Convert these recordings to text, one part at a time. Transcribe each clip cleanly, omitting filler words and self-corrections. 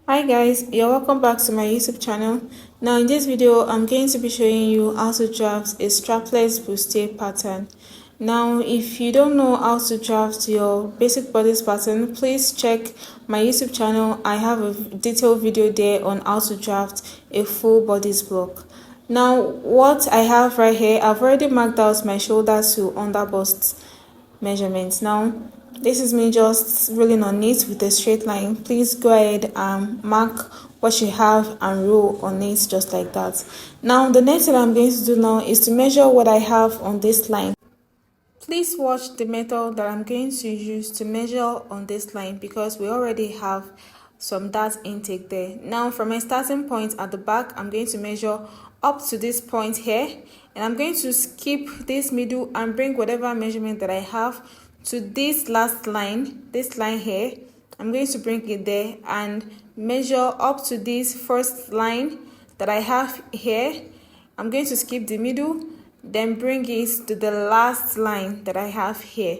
Hi guys, you're welcome back to my YouTube channel. Now in this video, I'm going to be showing you how to draft a strapless bustier pattern. Now if you don't know how to draft your basic bodice pattern, please check my YouTube channel. I have a detailed video there on how to draft a full bodice block. Now what I have right here, I've already marked out my shoulder to under bust measurements. Now this is me just rolling on it with a straight line. Please go ahead and mark what you have and roll on it just like that. Now the next thing I'm going to do now is to measure what I have on this line. Please watch the method that I'm going to use to measure on this line because we already have some dart intake there. Now from my starting point at the back, I'm going to measure up to this point here, and I'm going to skip this middle and bring whatever measurement that I have to this last line, this line here. I'm going to bring it there and measure up to this first line that I have here. I'm going to skip the middle, then bring it to the last line that I have here.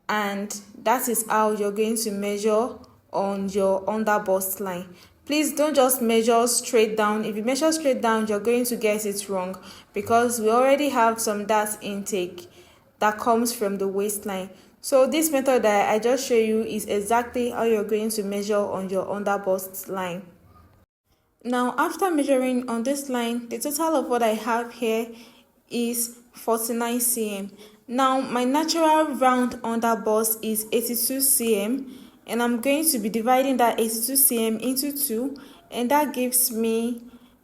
And that is how you're going to measure on your under bust line. Please don't just measure straight down. If you measure straight down, you're going to get it wrong because we already have some dart intake that comes from the waistline. So this method that I just show you is exactly how you're going to measure on your under bust line. Now after measuring on this line, the total of what I have here is 49 cm. Now my natural round under bust is 82 cm, and I'm going to be dividing that 82 cm into 2, and that gives me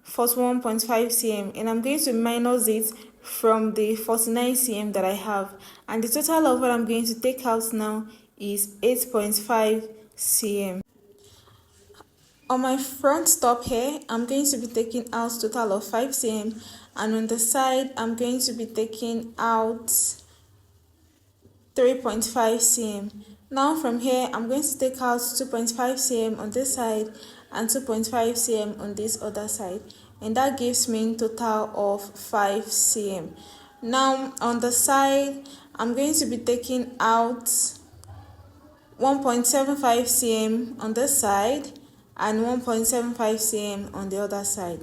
41.5 cm, and I'm going to minus it from the 49 cm that I have, and the total of what I'm going to take out now is 8.5 cm. On my front top here, I'm going to be taking out total of 5 cm, and on the side, I'm going to be taking out 3.5 cm. Now from here, I'm going to take out 2.5 cm on this side and 2.5 cm on this other side, and that gives me a total of 5 cm. Now on the side, I'm going to be taking out 1.75 cm on this side and 1.75 cm on the other side.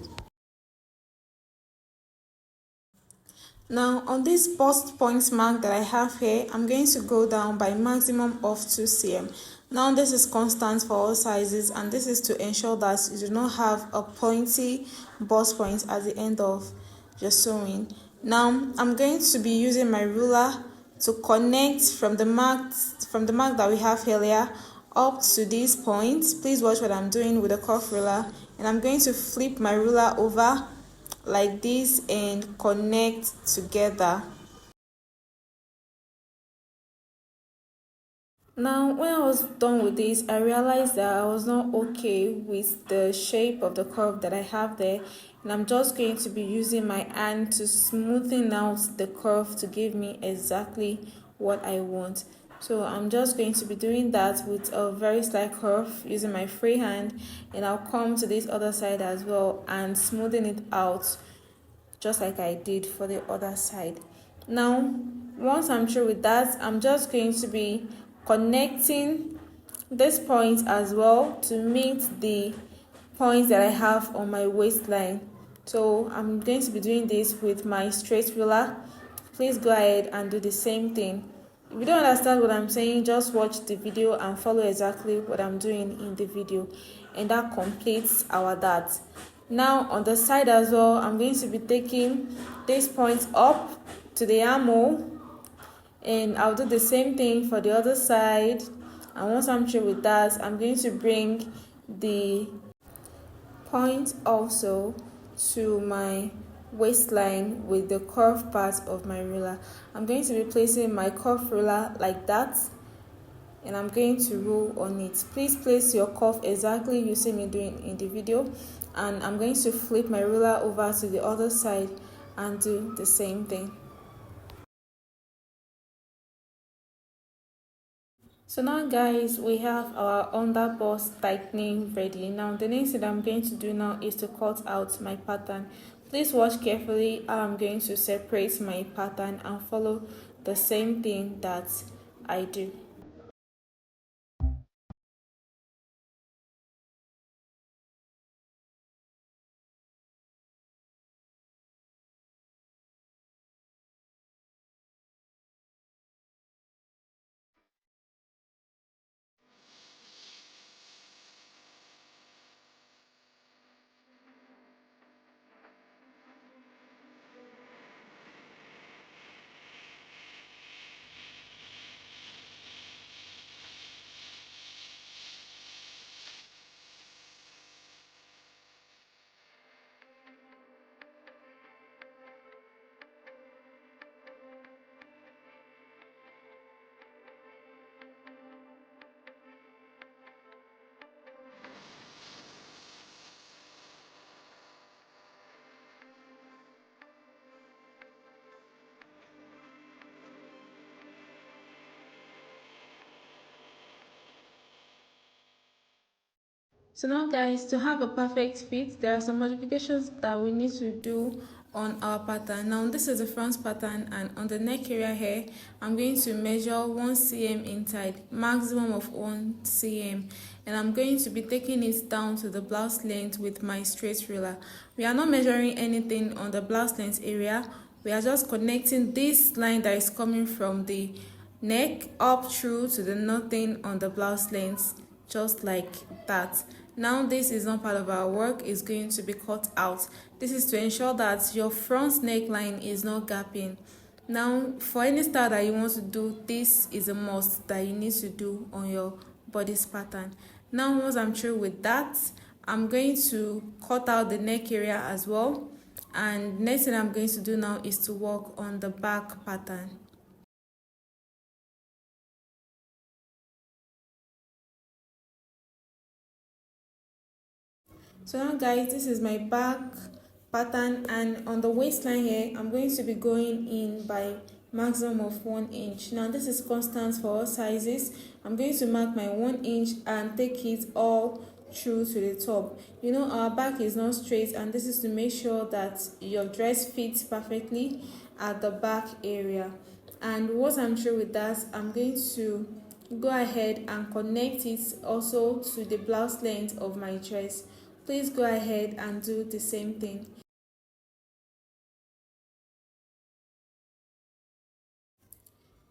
Now on this bust point mark that I have here, I'm going to go down by maximum of 2 cm. Now this is constant for all sizes, and this is to ensure that you do not have a pointy bust point at the end of your sewing. Now I'm going to be using my ruler to connect from the mark that we have earlier up to this point. Please watch what I'm doing with the curve ruler, and I'm going to flip my ruler over like this and connect together. Now when I was done with this, I realized that I was not okay with the shape of the curve that I have there, and I'm just going to be using my hand to smoothen out the curve to give me exactly what I want. So I'm just going to be doing that with a very slight curve using my free hand, and I'll come to this other side as well and smoothen it out just like I did for the other side. Now once I'm through with that, I'm just going to be connecting this point as well to meet the points that I have on my waistline. So I'm going to be doing this with my straight ruler. Please go ahead and do the same thing. If you don't understand what I'm saying, just watch the video and follow exactly what I'm doing in the video, and that completes our dart. Now on the side as well, I'm going to be taking this point up to the armhole, and I'll do the same thing for the other side. And once I'm through with that, I'm going to bring the point also to my waistline with the curved part of my ruler. I'm going to be placing my curved ruler like that, and I'm going to roll on it. Please place your curve exactly you see me doing in the video, and I'm going to flip my ruler over to the other side and do the same thing. So now guys, we have our under bust tightening ready. Now the next thing I'm going to do now is to cut out my pattern. Please watch carefully how I'm going to separate my pattern and follow the same thing that I do. So now guys, to have a perfect fit, there are some modifications that we need to do on our pattern. Now this is the front pattern, and on the neck area here, I'm going to measure 1 cm inside, maximum of 1 cm, and I'm going to be taking it down to the blouse length with my straight ruler. We are not measuring anything on the blouse length area, we are just connecting this line that is coming from the neck up through to the nothing on the blouse length, just like that. Now this is not part of our work, it's going to be cut out. This is to ensure that your front neckline is not gapping. Now for any style that you want to do, this is a must that you need to do on your bodice pattern. Now once I'm through with that, I'm going to cut out the neck area as well, and next thing I'm going to do now is to work on the back pattern. So now guys, this is my back pattern, and on the waistline here, I'm going to be going in by maximum of 1 inch. Now this is constant for all sizes. I'm going to mark my 1 inch and take it all through to the top. You know, our back is not straight, and this is to make sure that your dress fits perfectly at the back area. And once I'm through with that, I'm going to go ahead and connect it also to the blouse length of my dress. Please go ahead and do the same thing.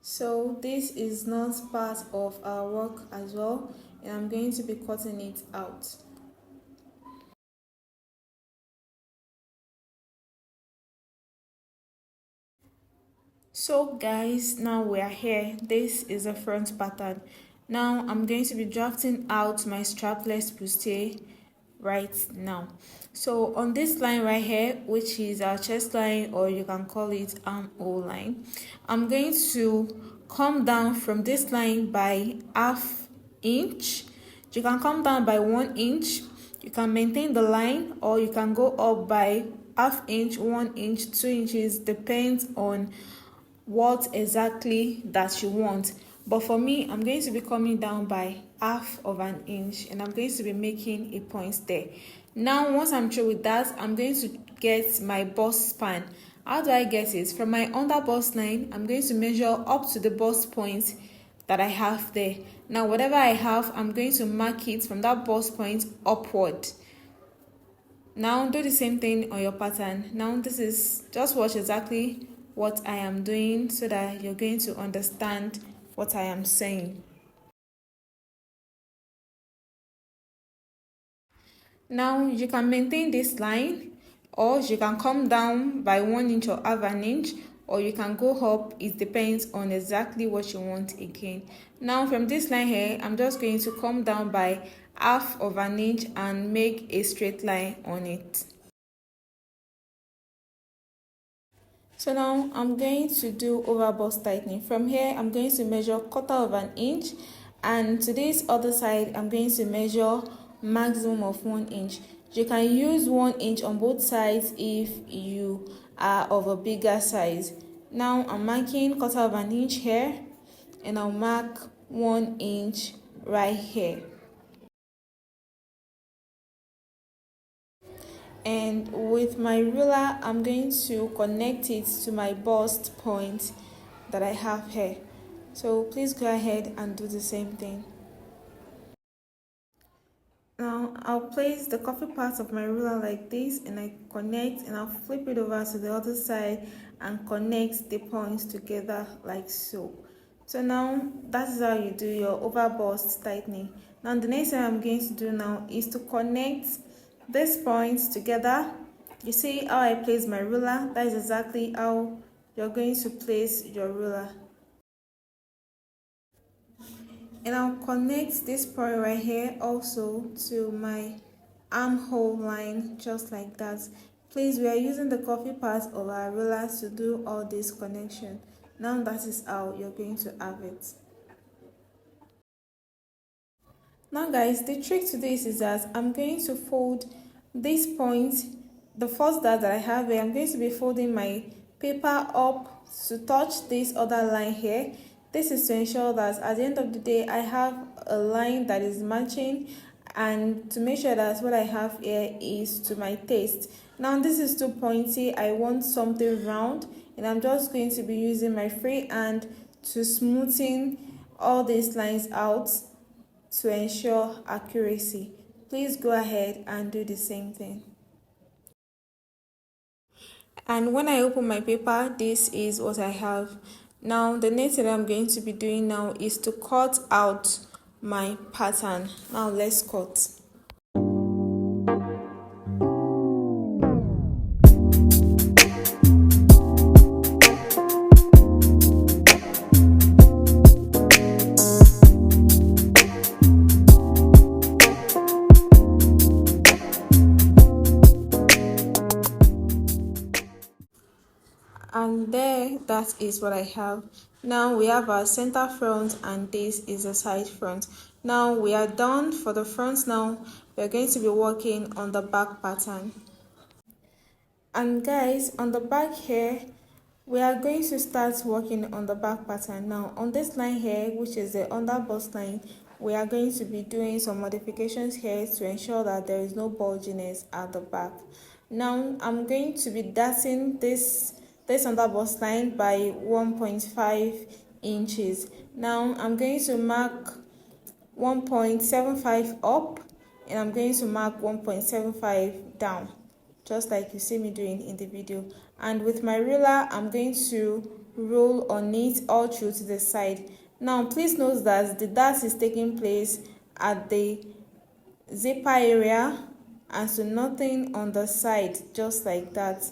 So this is not part of our work as well, and I'm going to be cutting it out. So guys, now we are here. This is a front pattern. Now I'm going to be drafting out my strapless bustier right now. So on this line right here, which is our chest line, or you can call it armhole line, I'm going to come down from this line by ½ inch. You can come down by 1 inch. You can maintain the line, or you can go up by ½ inch, 1 inch, 2 inches, depends on what exactly that you want. But for me, I'm going to be coming down by ½ inch, and I'm going to be making a point there. Now once I'm through with that, I'm going to get my bust span. How do I get it? From my under bust line, I'm going to measure up to the bust point that I have there. Now whatever I have, I'm going to mark it from that bust point upward. Now do the same thing on your pattern. Now this is, just watch exactly what I am doing so that you're going to understand what I am saying. Now you can maintain this line, or you can come down by 1 inch or ½ inch, or you can go up. It depends on exactly what you want again. Now from this line here, I'm just going to come down by ½ inch and make a straight line on it. So now I'm going to do over bust tightening. From here, I'm going to measure ½ inch, and to this other side, I'm going to measure maximum of 1 inch. You can use 1 inch on both sides if you are of a bigger size. Now I'm marking ½ inch here, and I'll mark 1 inch right here. And with my ruler, I'm going to connect it to my bust point that I have here. So please go ahead and do the same thing. Now I'll place the coffee part of my ruler like this, and I connect, and I'll flip it over to the other side and connect the points together like so. So now that is how you do your over bust tightening. Now the next thing I'm going to do now is to connect these points together. You see how I place my ruler? That is exactly how you're going to place your ruler. And I'll connect this point right here also to my armhole line, just like that. Please, we are using the coffee part of our ruler to do all this connection. Now that is how you're going to have it. Now guys, the trick to this is that I'm going to fold this point, the first dart that I have here. I'm going to be folding my paper up to touch this other line here. This is to ensure that at the end of the day, I have a line that is matching, and to make sure that what I have here is to my taste. Now this is too pointy, I want something round, and I'm just going to be using my free hand to smoothen all these lines out to ensure accuracy. Please go ahead and do the same thing. And when I open my paper, this is what I have. Now the next thing I'm going to be doing now is to cut out my pattern. Now let's cut. And there, that is what I have. Now we have our center front, and this is the side front. Now we are done for the front. Now we're going to be working on the back pattern. And guys, on the back here, we are going to start working on the back pattern. Now on this line here, which is the under bust line, we are going to be doing some modifications here to ensure that there is no bulginess at the back. Now I'm going to be dating this under bust line by 1.5 inches. Now I'm going to mark 1.75 up, and I'm going to mark 1.75 down, just like you see me doing in the video. And with my ruler, I'm going to roll on it all through to the side. Now please note that the dart is taking place at the zipper area, and so nothing on the side, just like that.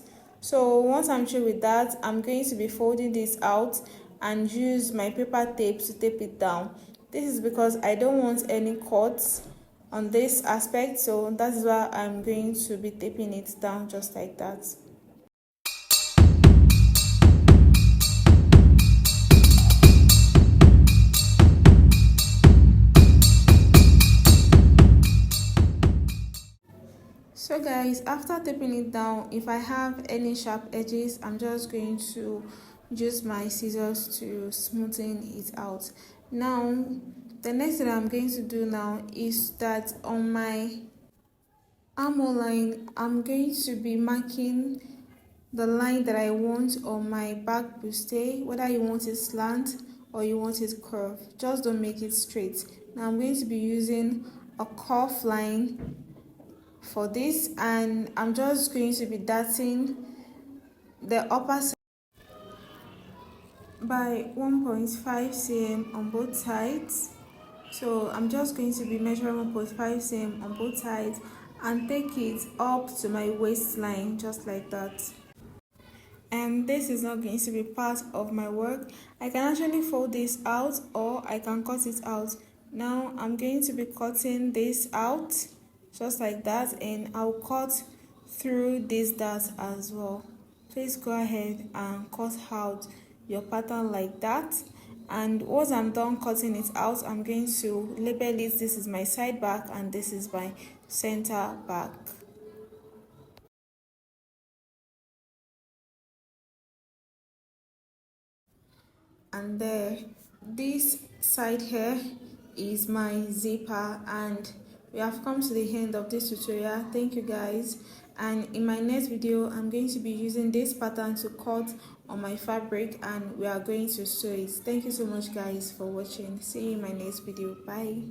So once I'm through with that, I'm going to be folding this out and use my paper tape to tape it down. This is because I don't want any cuts on this aspect, so that is why I'm going to be taping it down just like that. So guys, after taping it down, if I have any sharp edges, I'm just going to use my scissors to smoothen it out. Now the next thing I'm going to do now is that on my armhole line, I'm going to be marking the line that I want on my back bustier, whether you want it slant or you want it curved. Just don't make it straight. Now I'm going to be using a curved line for this, and I'm just going to be darting the upper side by 1.5 cm on both sides. So I'm just going to be measuring 1.5 cm on both sides and take it up to my waistline, just like that. And this is not going to be part of my work. I can actually fold this out, or I can cut it out. Now I'm going to be cutting this out just like that, and I'll cut through this dart as well. Please go ahead and cut out your pattern like that. And once I'm done cutting it out, I'm going to label it. This is my side back and this is my center back. And there, this side here is my zipper, and we have come to the end of this tutorial. Thank you guys, and in my next video I'm going to be using this pattern to cut on my fabric, and we are going to sew it. Thank you so much guys for watching. See you in my next video. Bye.